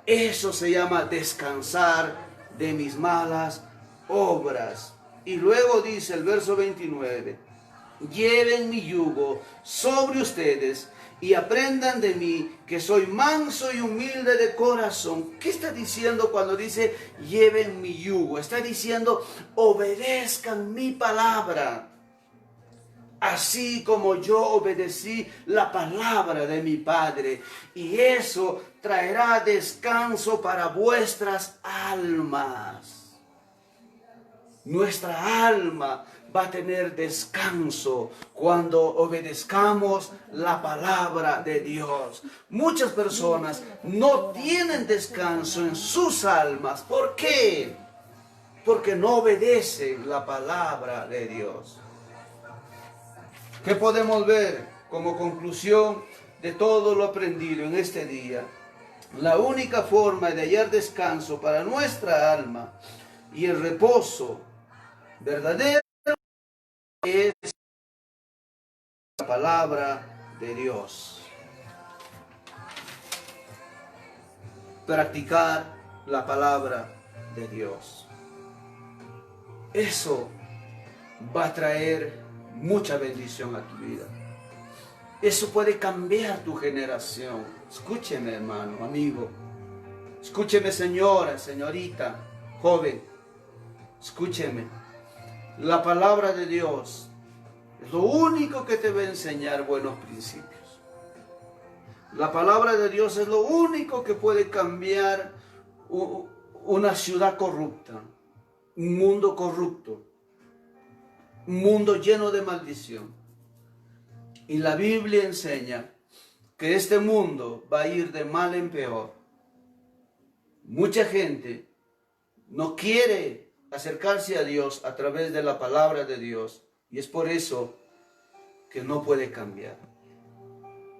S1: Eso se llama descansar de mis malas obras. Y luego dice el verso 29, lleven mi yugo sobre ustedes y aprendan de mí, que soy manso y humilde de corazón. ¿Qué está diciendo cuando dice lleven mi yugo? Está diciendo obedezcan mi palabra. así como yo obedecí la palabra de mi Padre, y eso traerá descanso para vuestras almas. Nuestra alma va a tener descanso cuando obedezcamos la palabra de Dios. Muchas personas no tienen descanso en sus almas. ¿Por qué? Porque no obedecen la palabra de Dios. ¿Qué podemos ver como conclusión de todo lo aprendido en este día? La única forma de hallar descanso para nuestra alma y el reposo verdadero es la palabra de Dios. Practicar la palabra de Dios. Eso va a traer mucha bendición a tu vida. Eso puede cambiar tu generación. Escúcheme, hermano, amigo. Escúcheme, señora, señorita, joven. Escúcheme. La palabra de Dios es lo único que te va a enseñar buenos principios. La palabra de Dios es lo único que puede cambiar una ciudad corrupta, un mundo corrupto, un mundo lleno de maldición. Y la Biblia enseña que este mundo va a ir de mal en peor. Mucha gente no quiere acercarse a Dios a través de la palabra de Dios, y es por eso que no puede cambiar.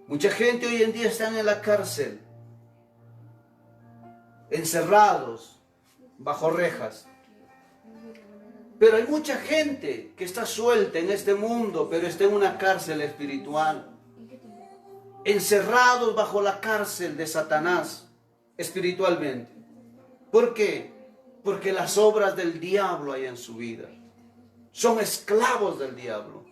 S1: Mucha gente hoy en día está en la cárcel, encerrados bajo rejas. Pero hay mucha gente que está suelta en este mundo, pero está en una cárcel espiritual. Encerrados bajo la cárcel de Satanás espiritualmente. ¿Por qué? Porque las obras del diablo hay en su vida. Son esclavos del diablo.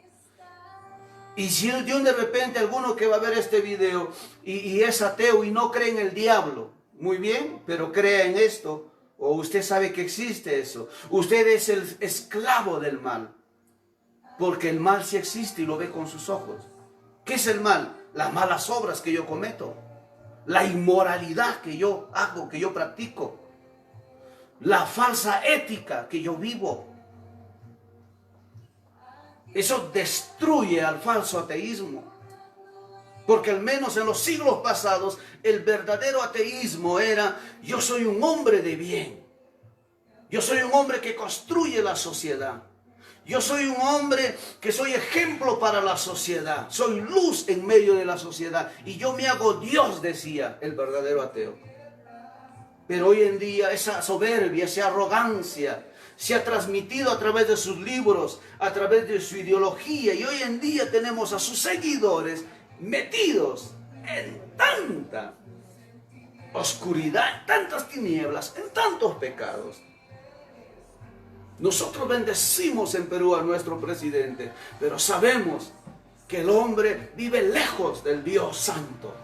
S1: Y si de repente alguno que va a ver este video y es ateo y no cree en el diablo, muy bien, pero crea en esto, o usted sabe que existe eso, usted es el esclavo del mal, porque el mal sí existe y lo ve con sus ojos. ¿Qué es el mal? Las malas obras que yo cometo, la inmoralidad que yo hago, que yo practico, la falsa ética que yo vivo. Eso destruye al falso ateísmo. Porque al menos en los siglos pasados, el verdadero ateísmo era: yo soy un hombre de bien. Yo soy un hombre que construye la sociedad. Yo soy un hombre que soy ejemplo para la sociedad. Soy luz en medio de la sociedad. Y yo me hago Dios, decía el verdadero ateo. Pero hoy en día esa soberbia, esa arrogancia se ha transmitido a través de sus libros, a través de su ideología. Y hoy en día tenemos a sus seguidores metidos en tanta oscuridad, en tantas tinieblas, en tantos pecados. Nosotros bendecimos en Perú a nuestro presidente, pero sabemos que el hombre vive lejos del Dios Santo.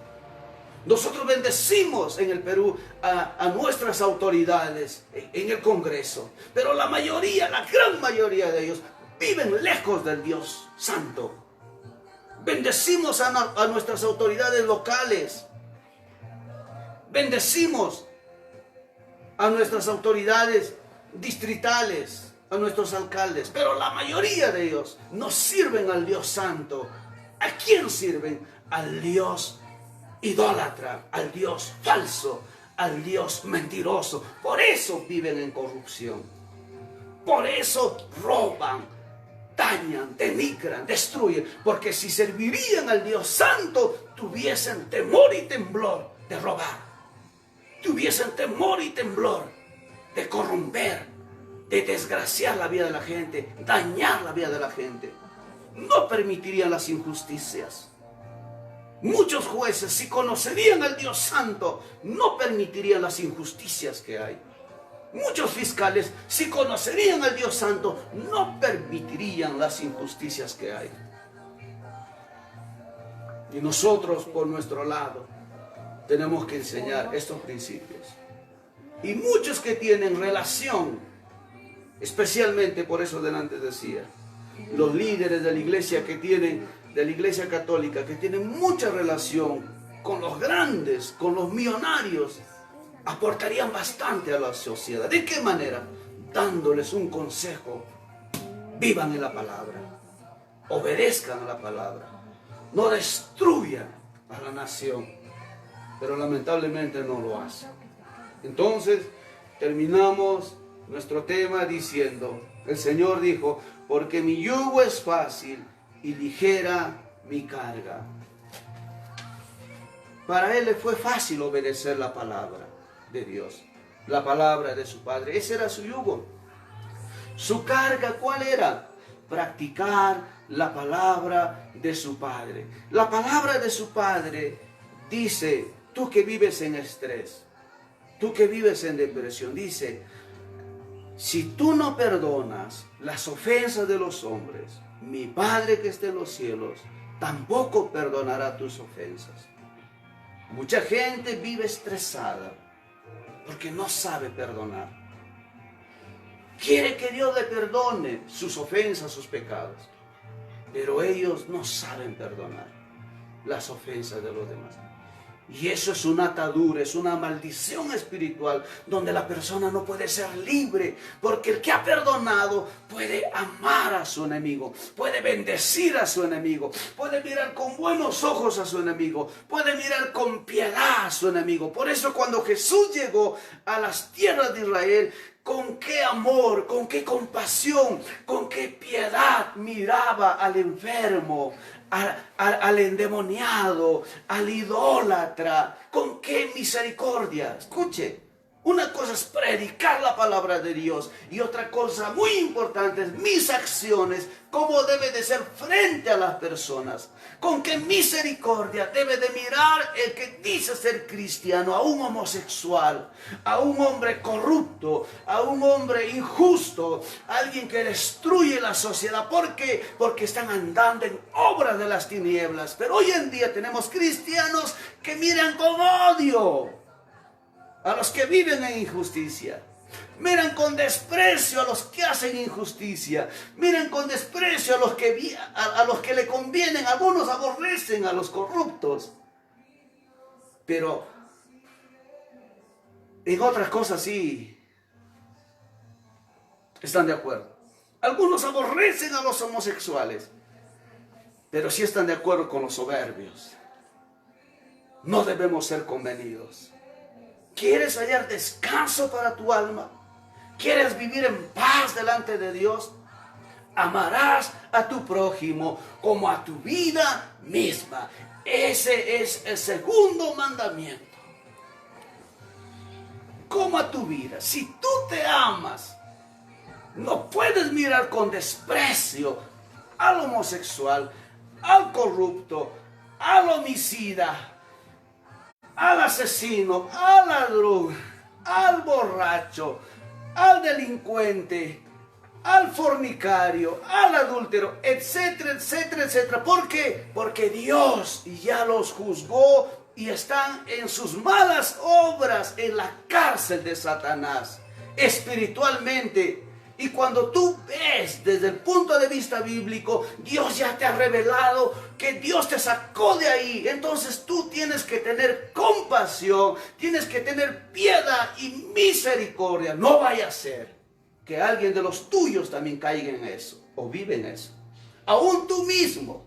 S1: Nosotros bendecimos en el Perú a nuestras autoridades en el Congreso, pero la mayoría, la gran mayoría de ellos viven lejos del Dios Santo. Bendecimos a nuestras autoridades locales. Bendecimos a nuestras autoridades distritales, a nuestros alcaldes. Pero la mayoría de ellos no sirven al Dios Santo. ¿A quién sirven? Al Dios idólatra, al Dios falso, al Dios mentiroso. Por eso viven en corrupción. Por eso roban, dañan, denigran, destruyen, porque si servirían al Dios Santo, tuviesen temor y temblor de robar, tuviesen temor y temblor de corromper, de desgraciar la vida de la gente, dañar la vida de la gente. No permitirían las injusticias. Muchos jueces, si conocerían al Dios Santo, no permitirían las injusticias que hay. Muchos fiscales, si conocerían al Dios Santo, no permitirían las injusticias que hay. Y nosotros, por nuestro lado, tenemos que enseñar estos principios. Y muchos que tienen relación, especialmente por eso delante decía, los líderes de la iglesia de la iglesia católica, que tienen mucha relación con los grandes, con los millonarios, aportarían bastante a la sociedad. ¿De qué manera? Dándoles un consejo. Vivan en la palabra, obedezcan a la palabra, no destruyan a la nación, pero lamentablemente no lo hacen. Entonces terminamos nuestro tema diciendo, el Señor dijo, porque mi yugo es fácil y ligera mi carga. Para Él le fue fácil obedecer la palabra de Dios, la palabra de su Padre. Ese era su yugo. Su carga, ¿cuál era? Practicar la palabra de su Padre. La palabra de su Padre dice, tú que vives en estrés, tú que vives en depresión, dice, si tú no perdonas las ofensas de los hombres, mi Padre que está en los cielos tampoco perdonará tus ofensas. Mucha gente vive estresada porque no sabe perdonar. Quiere que Dios le perdone sus ofensas, sus pecados, pero ellos no saben perdonar las ofensas de los demás. Y eso es una atadura, es una maldición espiritual donde la persona no puede ser libre, porque el que ha perdonado puede amar a su enemigo, puede bendecir a su enemigo, puede mirar con buenos ojos a su enemigo, puede mirar con piedad a su enemigo. Por eso cuando Jesús llegó a las tierras de Israel, con qué amor, con qué compasión, con qué piedad miraba al enfermo, al endemoniado, al idólatra, con qué misericordia. Escuche, una cosa es predicar la palabra de Dios y otra cosa muy importante es mis acciones, cómo debe de ser frente a las personas, con qué misericordia debe de mirar el que dice ser cristiano, a un homosexual, a un hombre corrupto, a un hombre injusto, a alguien que destruye la sociedad. ¿Por qué? Porque están andando en obras de las tinieblas. Pero hoy en día tenemos cristianos que miran con odio a los que viven en injusticia. Miran con desprecio a los que hacen injusticia. Miran con desprecio a los que le convienen. Algunos aborrecen a los corruptos. Pero en otras cosas sí están de acuerdo. Algunos aborrecen a los homosexuales, pero sí están de acuerdo con los soberbios. No debemos ser convenidos. ¿Quieres hallar descanso para tu alma? ¿Quieres vivir en paz delante de Dios? Amarás a tu prójimo como a tu vida misma. Ese es el segundo mandamiento. Como a tu vida. Si tú te amas, no puedes mirar con desprecio al homosexual, al corrupto, al homicida, al asesino, al ladrón, al borracho, al delincuente, al fornicario, al adúltero, etcétera, etcétera, etcétera. ¿Por qué? Porque Dios ya los juzgó y están en sus malas obras en la cárcel de Satanás, espiritualmente. Y cuando tú ves desde el punto de vista bíblico, Dios ya te ha revelado que Dios te sacó de ahí. Entonces tú tienes que tener compasión, tienes que tener piedad y misericordia. No vaya a ser que alguien de los tuyos también caiga en eso o vive en eso. Aún tú mismo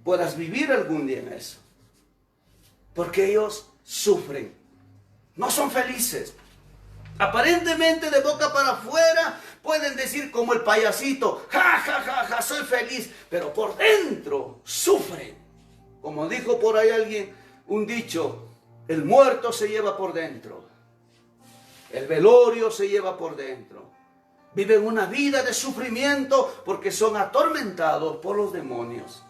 S1: puedas vivir algún día en eso. Porque ellos sufren, no son felices. Aparentemente de boca para afuera pueden decir como el payasito, ja, ja, ja, ja, soy feliz, pero por dentro sufren. Como dijo por ahí alguien, un dicho, el muerto se lleva por dentro, el velorio se lleva por dentro. Viven una vida de sufrimiento porque son atormentados por los demonios,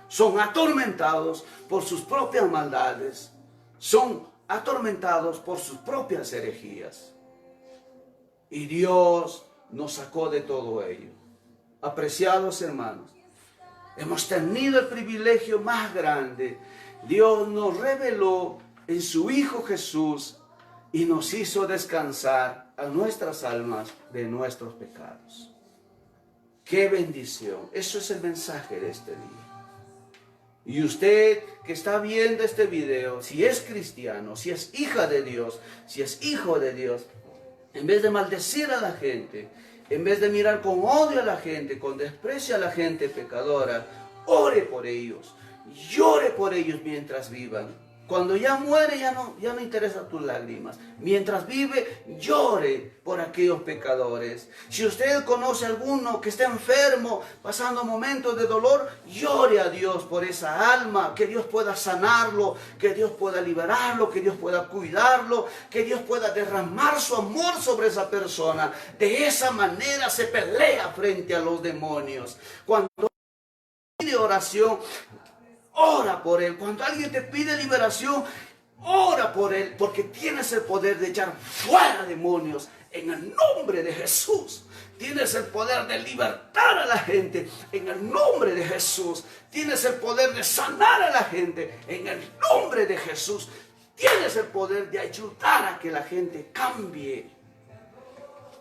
S1: son atormentados por sus propias maldades, son atormentados por sus propias herejías. Y Dios nos sacó de todo ello. Apreciados hermanos, hemos tenido el privilegio más grande. Dios nos reveló en su Hijo Jesús y nos hizo descansar a nuestras almas de nuestros pecados. Qué bendición. Eso es el mensaje de este día. Y usted que está viendo este video, si es cristiano, si es hija de Dios, si es hijo de Dios, en vez de maldecir a la gente, en vez de mirar con odio a la gente, con desprecio a la gente pecadora, ore por ellos, llore por ellos mientras vivan. Cuando ya muere ya no interesa tus lágrimas. Mientras vive, llore por aquellos pecadores. Si usted conoce a alguno que está enfermo, pasando momentos de dolor, llore a Dios por esa alma, que Dios pueda sanarlo, que Dios pueda liberarlo, que Dios pueda cuidarlo, que Dios pueda derramar su amor sobre esa persona. De esa manera se pelea frente a los demonios. Cuando pide oración, ora por él. Cuando alguien te pide liberación, ora por él, porque tienes el poder de echar fuera demonios en el nombre de Jesús. Tienes el poder de libertar a la gente en el nombre de Jesús. Tienes el poder de sanar a la gente en el nombre de Jesús. Tienes el poder de ayudar a que la gente cambie.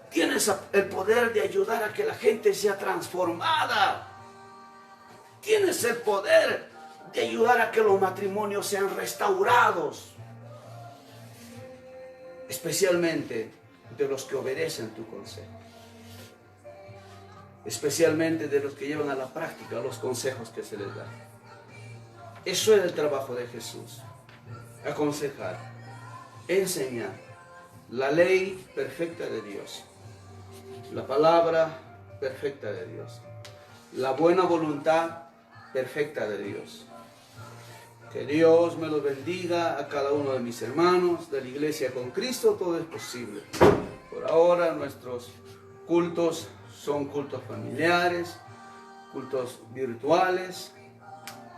S1: Tienes el poder de ayudar a que la gente sea transformada. Tienes el poder de ayudar a que los matrimonios sean restaurados, especialmente de los que obedecen tu consejo, especialmente de los que llevan a la práctica los consejos que se les da. Eso es el trabajo de Jesús: aconsejar, enseñar la ley perfecta de Dios, la palabra perfecta de Dios, la buena voluntad perfecta de Dios. Que Dios me los bendiga a cada uno de mis hermanos de la Iglesia con Cristo. Todo es posible. Por ahora nuestros cultos son cultos familiares, cultos virtuales,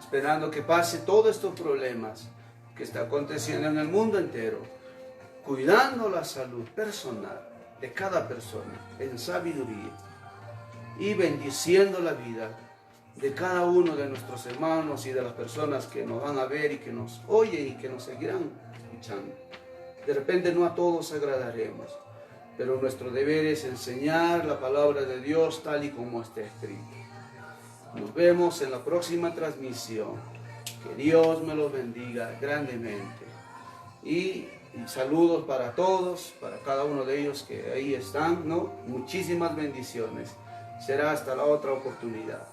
S1: esperando que pase todos estos problemas que está aconteciendo en el mundo entero, cuidando la salud personal de cada persona en sabiduría y bendiciendo la vida de cada uno de nuestros hermanos y de las personas que nos van a ver y que nos oyen y que nos seguirán escuchando. De repente no a todos agradaremos, pero nuestro deber es enseñar la palabra de Dios tal y como está escrito. Nos vemos en la próxima transmisión. Que Dios me los bendiga grandemente. Y saludos para todos, para cada uno de ellos que ahí están, ¿no? Muchísimas bendiciones. Será hasta la otra oportunidad.